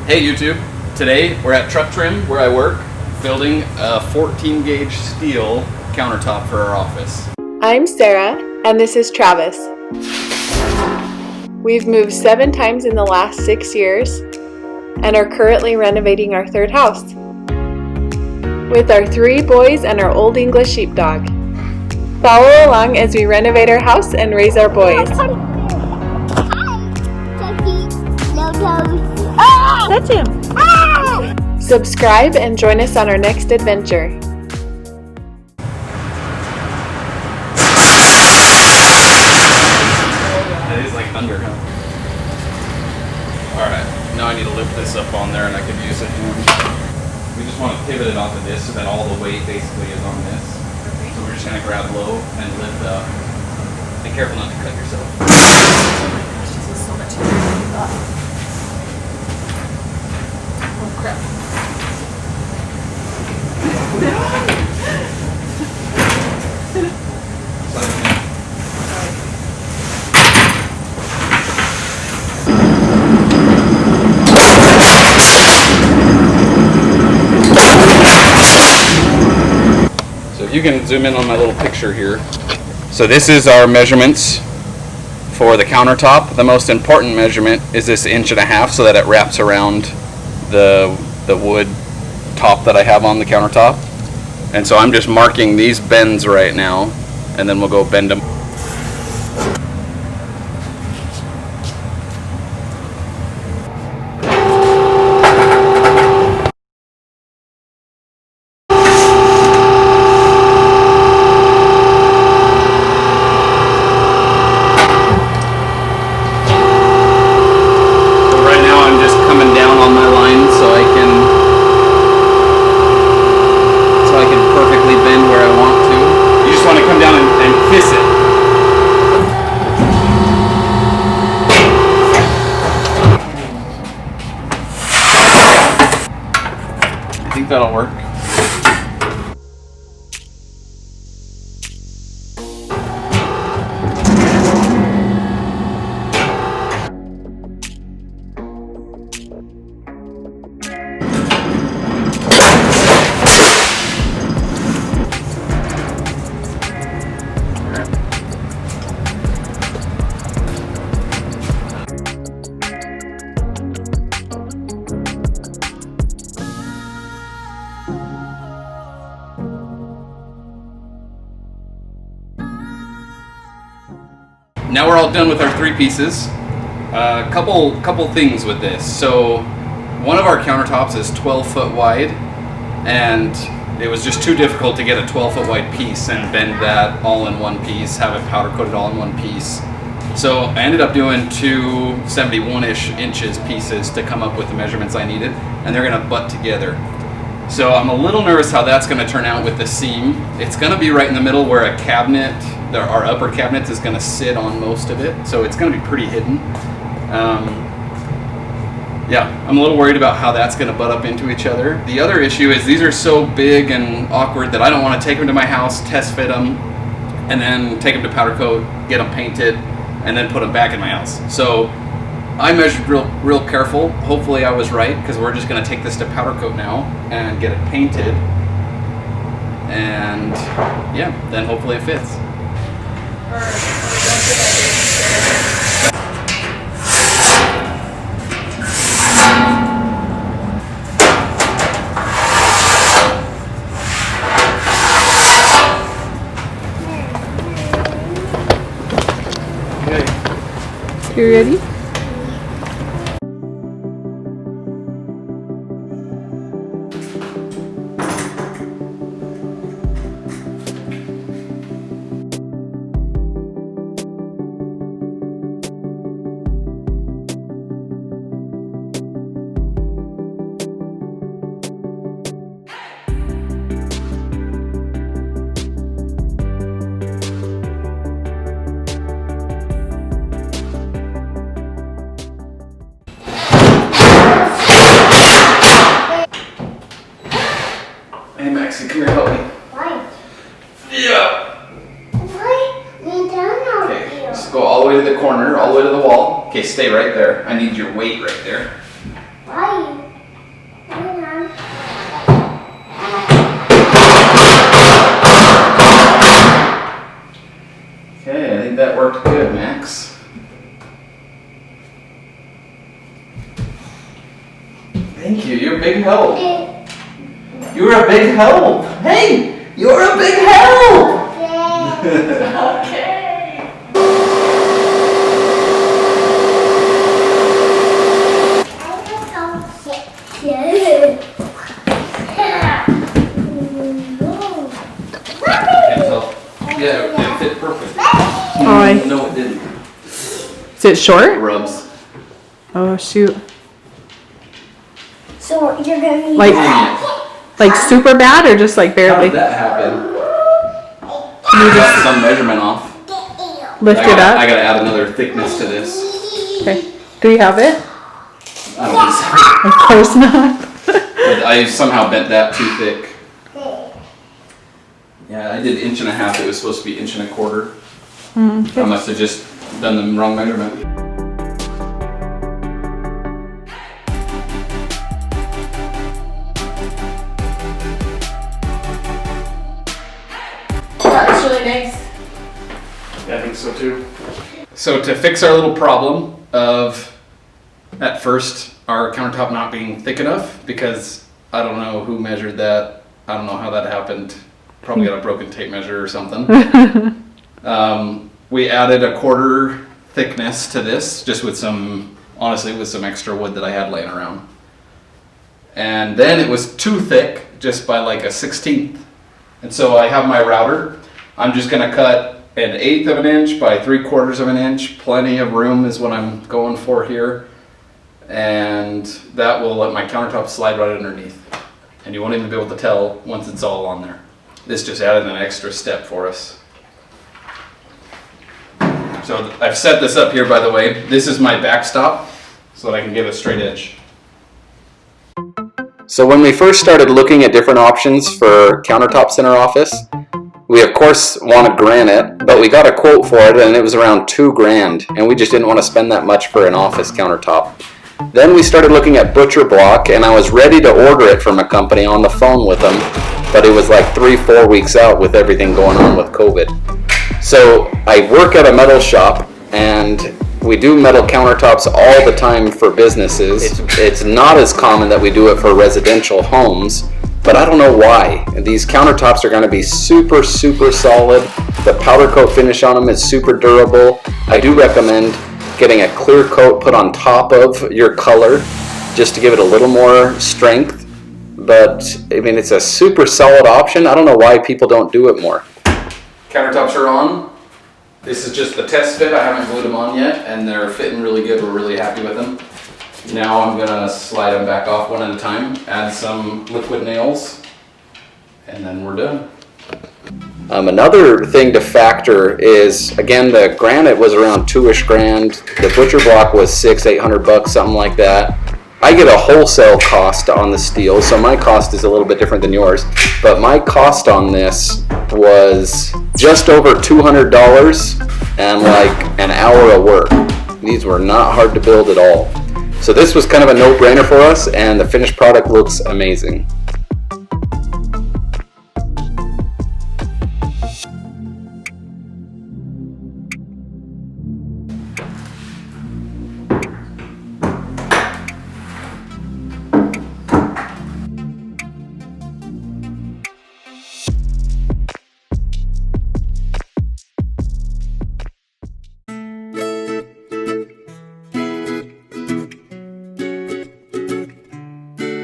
Hey YouTube, today we're at Truck Trim where I work, building a 14 gauge steel countertop for our office. I'm Sarah and this is Travis. We've moved 7 times in the last 6 years and are currently renovating our 3rd house with our 3 boys and our Old English sheepdog. Follow along as we renovate our house and raise our boys. That's him. Subscribe and join us on our next adventure. It is like thunder, huh? Alright, now I need to lift this up on there and I could use a hand. We just want to pivot it off of this so that all the weight basically is on this. So we're just going to grab low and lift up. Be careful not to cut yourself. This is so much easier than you thought. Oh crap. So if you can zoom in on my little picture here. So this is our measurements for the countertop. The most important measurement is this 1.5 inches so that it wraps around the wood top that I have on the countertop. And so I'm just marking these bends right now, and then we'll go bend them. I think that'll work. Now we're all done with our 3 pieces. Couple things with this. So one of our countertops is 12 foot wide, and it was just too difficult to get a 12 foot wide piece and bend that all in one piece, have it powder coated all in one piece. So I ended up doing 2 71-ish inches pieces to come up with the measurements I needed, and they're gonna butt together. So I'm a little nervous how that's gonna turn out with the seam. It's gonna be right in the middle where a cabinet, our upper cabinet, is gonna sit on most of it. So it's gonna be pretty hidden. Yeah, I'm a little worried about how that's gonna butt up into each other. The other issue is these are so big and awkward that I don't wanna take them to my house, test fit them, and then take them to powder coat, get them painted, and then put them back in my house. So I measured real careful. Hopefully I was right, because we're just gonna take this to powder coat now and get it painted. And yeah, then hopefully it fits. Okay. You ready? Hey Maxie, come here, help me. Why? Yeah. Why? Lay down out Okay, here. just go all the way to the corner, all the way to the wall. Okay, stay right there. I need your weight right there. Why? Thank you. You're a big help. Okay. You're a big help. Hey, you're a big help. Okay. Can't tell. Yeah, it fit perfect. Oh, No, it didn't. is it short? Rubs. Oh shoot. So you're gonna need Like super bad or just like How barely? did that happen? You I got just some measurement off. lift it up. I gotta add another thickness to this. Okay. Do you have it? I don't think so. Of course not. But I somehow bent that too thick. Yeah, I did 1.5 inches. It was supposed to be 1.25 inches. I must have just done the wrong measurement. That's really nice. Yeah, I think so too. So to fix our little problem of, at first, our countertop not being thick enough, because I don't know who measured that. I don't know how that happened. Probably got a broken tape measure or something. We added 1/4 thickness to this, just with some, honestly, with some extra wood that I had laying around. And then it was too thick, just by like a 1/16. And so I have my router. I'm just gonna cut 1/8 of an inch by 3/4 of an inch. Plenty of room is what I'm going for here. And that will let my countertop slide right underneath. And you won't even be able to tell once it's all on there. This just added an extra step for us. So I've set this up here, by the way. This is my backstop so that I can get a straight edge. So when we first started looking at different options for countertops in our office, we of course wanted granite, but we got a quote for it and it was around $2,000, and we just didn't want to spend that much for an office countertop. Then we started looking at butcher block, and I was ready to order it from a company on the phone with them, but it was like 3-4 weeks out with everything going on with COVID. So I work at a metal shop, and we do metal countertops all the time for businesses. It's not as common that we do it for residential homes, but I don't know why. These countertops are going to be super, super solid. The powder coat finish on them is super durable. I do recommend getting a clear coat put on top of your color just to give it a little more strength. But I mean, it's a super solid option. I don't know why people don't do it more. Countertops are on. This is just the test fit. I haven't glued them on yet, and they're fitting really good. We're really happy with them. Now I'm gonna slide them back off one at a time, add some liquid nails, and then we're done. Another thing to factor is, again, the granite was around $2,000-ish. The butcher block was $600-800, something like that. I get a wholesale cost on the steel, so my cost is a little bit different than yours. But my cost on this was just over $200 and like an hour of work. These were not hard to build at all. So this was kind of a no-brainer for us, and the finished product looks amazing.